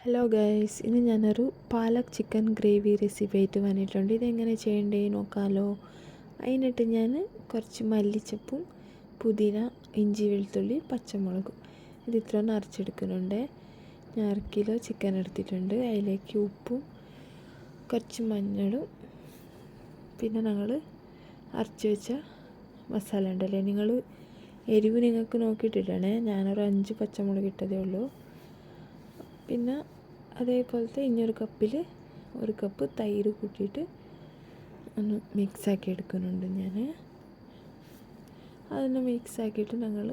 Hello guys, ഇന്ന് ഞാനൊരു palak chicken gravy recipe ആയിട്ട് വന്നിട്ടുണ്ട്. ഇതെങ്ങനെ ചെയ്യേണ്ടേ നോക്കാമല്ലോ. അതിനിട്ട് ഞാൻ കുറച്ച് മല്ലിച്ചപ്പും പുതിന, ഇഞ്ചി, വെളുത്തുള്ളി, പച്ചമുളകും ഇത് ഇത്ര അരച്ചെടുക്കുന്നുണ്ട്. ഞാൻ 1 കിലോ ചിക്കൻ എടുത്തിട്ടുണ്ട്. അതിലേക്ക് ഉപ്പും കുറച്ച് മഞ്ഞളും പിന്നെ ഞങ്ങൾ അരച്ച് വെച്ച മസാല ഉണ്ടല്ലേ, നിങ്ങൾ എരിവ് നിങ്ങൾക്ക് നോക്കിയിട്ടിടണേ. ഞാനൊരു 5 പച്ചമുളക് ഇട്ടതേ ഉള്ളൂ. പിന്നെ അതേപോലത്തെ ഇനിയൊരു കപ്പിൽ 1 കപ്പ് തൈര് കൂട്ടിയിട്ട് ഒന്ന് മിക്സാക്കി എടുക്കുന്നുണ്ട്. ഞാൻ അതൊന്ന് മിക്സാക്കിയിട്ട് ഞങ്ങൾ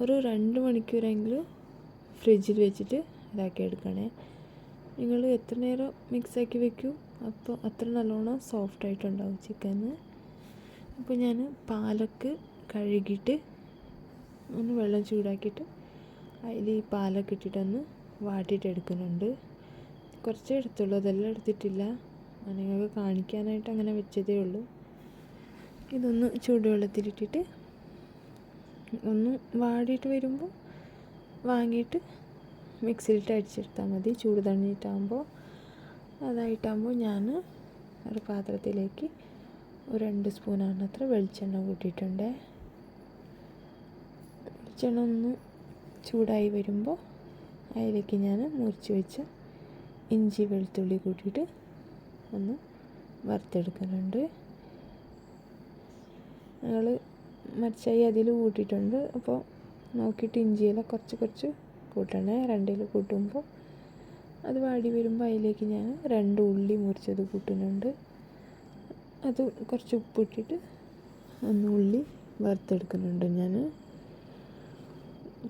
ഒരു 2 മണിക്കൂറെങ്കിലും ഫ്രിഡ്ജിൽ വെച്ചിട്ട് ഇതാക്കി എടുക്കണേ. നിങ്ങൾ എത്ര നേരം മിക്സാക്കി വെക്കൂ, അപ്പോൾ അത്ര നല്ലോണം സോഫ്റ്റായിട്ടുണ്ടാവും ചിക്കൻ. അപ്പോൾ ഞാൻ പാലക്ക് കഴുകിയിട്ട് ഒന്ന് വെള്ളം ചൂടാക്കിയിട്ട് അതിൽ ഈ പാലൊക്കെ ഇട്ടിട്ടൊന്ന് വാട്ടിയിട്ട് എടുക്കുന്നുണ്ട്. കുറച്ചേ എടുത്തുള്ളൂ, അതെല്ലാം എടുത്തിട്ടില്ല. നിങ്ങൾക്ക് കാണിക്കാനായിട്ട് അങ്ങനെ വെച്ചതേ ഉള്ളൂ. ഇതൊന്ന് ചൂടുവെള്ളത്തിലിട്ടിട്ട് ഒന്ന് വാടിയിട്ട് വരുമ്പോൾ വാങ്ങിയിട്ട് മിക്സിയിലിട്ട് അടിച്ചെടുത്താൽ മതി. ചൂട് തണിഞ്ഞിട്ടാകുമ്പോൾ അതായിട്ടാകുമ്പോൾ ഞാൻ ഒരു പാത്രത്തിലേക്ക് ഒരു 2 സ്പൂണാണത്ര വെളിച്ചെണ്ണ കൂട്ടിയിട്ടുണ്ട്. വെളിച്ചെണ്ണ ഒന്ന് ചൂടായി വരുമ്പോൾ അതിലേക്ക് ഞാൻ മുറിച്ച് വെച്ച ഇഞ്ചി, വെളുത്തുള്ളി കൂട്ടിയിട്ട് ഒന്ന് വറുത്തെടുക്കുന്നുണ്ട്. ഞങ്ങൾ മറിച്ചായി അതിൽ കൂട്ടിയിട്ടുണ്ട്. അപ്പോൾ നോക്കിയിട്ട് ഇഞ്ചിയെല്ലാം കുറച്ച് കൂട്ടണേ. 2 കൂട്ടുമ്പോൾ അത് വാടി വരുമ്പോൾ അതിലേക്ക് ഞാൻ 2 ഉള്ളി മുറിച്ചത് കൂട്ടുന്നുണ്ട്. അത് കുറച്ച് ഉപ്പിട്ടിട്ട് ഒന്ന് ഉള്ളി വറുത്തെടുക്കുന്നുണ്ട്. ഞാൻ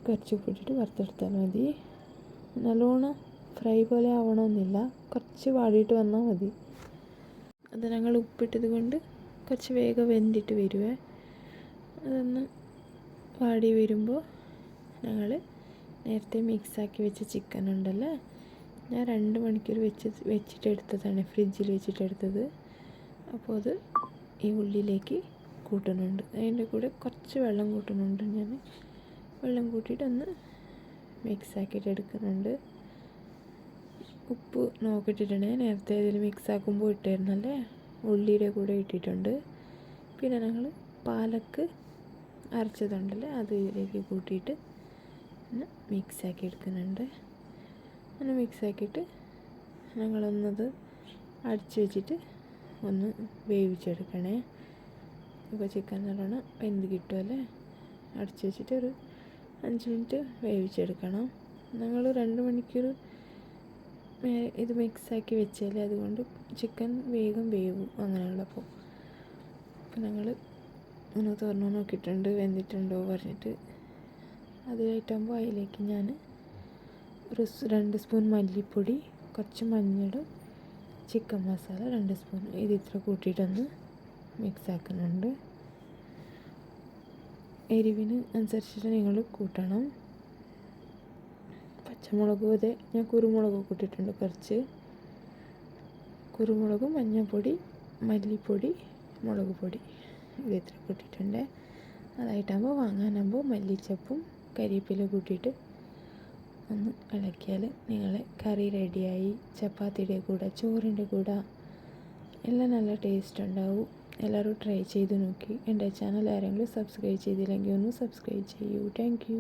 കുറച്ച് ഉപ്പിട്ടിട്ട് വറുത്തെടുത്താൽ മതി. നല്ലോണം ഫ്രൈ പോലെ ആവണമെന്നില്ല, കുറച്ച് വാടിയിട്ട് വന്നാൽ മതി. അത് ഞങ്ങൾ ഉപ്പിട്ടത് കൊണ്ട് കുറച്ച് വേഗം വെന്തിട്ട് വരുവേ. അതൊന്ന് വാടി വരുമ്പോൾ ഞങ്ങൾ നേരത്തെ മിക്സാക്കി വെച്ച ചിക്കൻ ഉണ്ടല്ലോ, ഞാൻ 2 മണിക്കൂർ വെച്ചിട്ടെടുത്തതാണ്, ഫ്രിഡ്ജിൽ വെച്ചിട്ടെടുത്തത്. അപ്പോൾ അത് ഈ ഉള്ളിലേക്ക് കൂട്ടുന്നുണ്ട്. അതിൻ്റെ കൂടെ കുറച്ച് വെള്ളം കൂട്ടുന്നുണ്ട്. ഞാൻ വെള്ളം കൂട്ടിയിട്ടൊന്ന് മിക്സാക്കിയിട്ട് എടുക്കുന്നുണ്ട്. ഉപ്പ് നോക്കിയിട്ടിട്ടുണ്ടേ, നേരത്തെ ഇതിൽ മിക്സാക്കുമ്പോൾ ഇട്ടായിരുന്നല്ലേ, ഉള്ളിയുടെ കൂടെ ഇട്ടിട്ടുണ്ട്. പിന്നെ ഞങ്ങൾ പാലക്ക് അരച്ചതുണ്ടല്ലേ, അത് ഇതിലേക്ക് കൂട്ടിയിട്ട് ഒന്ന് മിക്സാക്കി എടുക്കുന്നുണ്ട്. ഒന്ന് മിക്സാക്കിയിട്ട് ഞങ്ങളൊന്നത് അടിച്ച് വെച്ചിട്ട് ഒന്ന് വേവിച്ചെടുക്കണേ. ഇപ്പോൾ ചിക്കൻ നല്ലോണം വെന്ത് കിട്ടുമല്ലേ. അടിച്ച് വെച്ചിട്ട് ഒരു 5 മിനിറ്റ് വേവിച്ചെടുക്കണം. ഞങ്ങൾ 2 മണിക്കൂർ ഇത് മിക്സാക്കി വെച്ചാൽ അതുകൊണ്ട് ചിക്കൻ വേഗം വേവും അങ്ങനെയുള്ളപ്പോൾ. അപ്പോൾ ഞങ്ങൾ ഒന്ന് തുറന്ന് നോക്കിയിട്ടുണ്ട് വെന്തിട്ടുണ്ടോ പറഞ്ഞിട്ട്. അതിലായിട്ടാകുമ്പോൾ അതിലേക്ക് ഞാൻ ഒരു 2 സ്പൂൺ മല്ലിപ്പൊടി, കുറച്ച് മഞ്ഞളും ചിക്കൻ മസാല 2 സ്പൂൺ ഇത് ഇത്ര കൂട്ടിയിട്ടൊന്ന് മിക്സാക്കുന്നുണ്ട്. എരിവിന് അനുസരിച്ചിട്ട് നിങ്ങൾ കൂട്ടണം. പച്ചമുളകും അതെ, ഞാൻ കുരുമുളക് കൂട്ടിയിട്ടുണ്ട്. കുറച്ച് കുരുമുളകും, മഞ്ഞൾപ്പൊടി, മല്ലിപ്പൊടി, മുളക് പൊടി ഇത് ഇത്ര കൂട്ടിയിട്ടുണ്ട്. അതായിട്ടാകുമ്പോൾ വാങ്ങാനാകുമ്പോൾ മല്ലിച്ചപ്പും കരിവേപ്പില കൂട്ടിയിട്ട് ഒന്ന് ഇളക്കിയാൽ നിങ്ങളെ കറി റെഡിയായി. ചപ്പാത്തിയുടെ കൂടെ, ചോറിൻ്റെ കൂടെ എല്ലാം നല്ല ടേസ്റ്റ് ഉണ്ടാവും. എല്ലാവരും ട്രൈ ചെയ്ത് നോക്കി. എൻ്റെ ചാനൽ ആരെങ്കിലും സബ്സ്ക്രൈബ് ചെയ്തില്ലെങ്കിൽ ഒന്ന് സബ്സ്ക്രൈബ് ചെയ്യൂ. Thank you.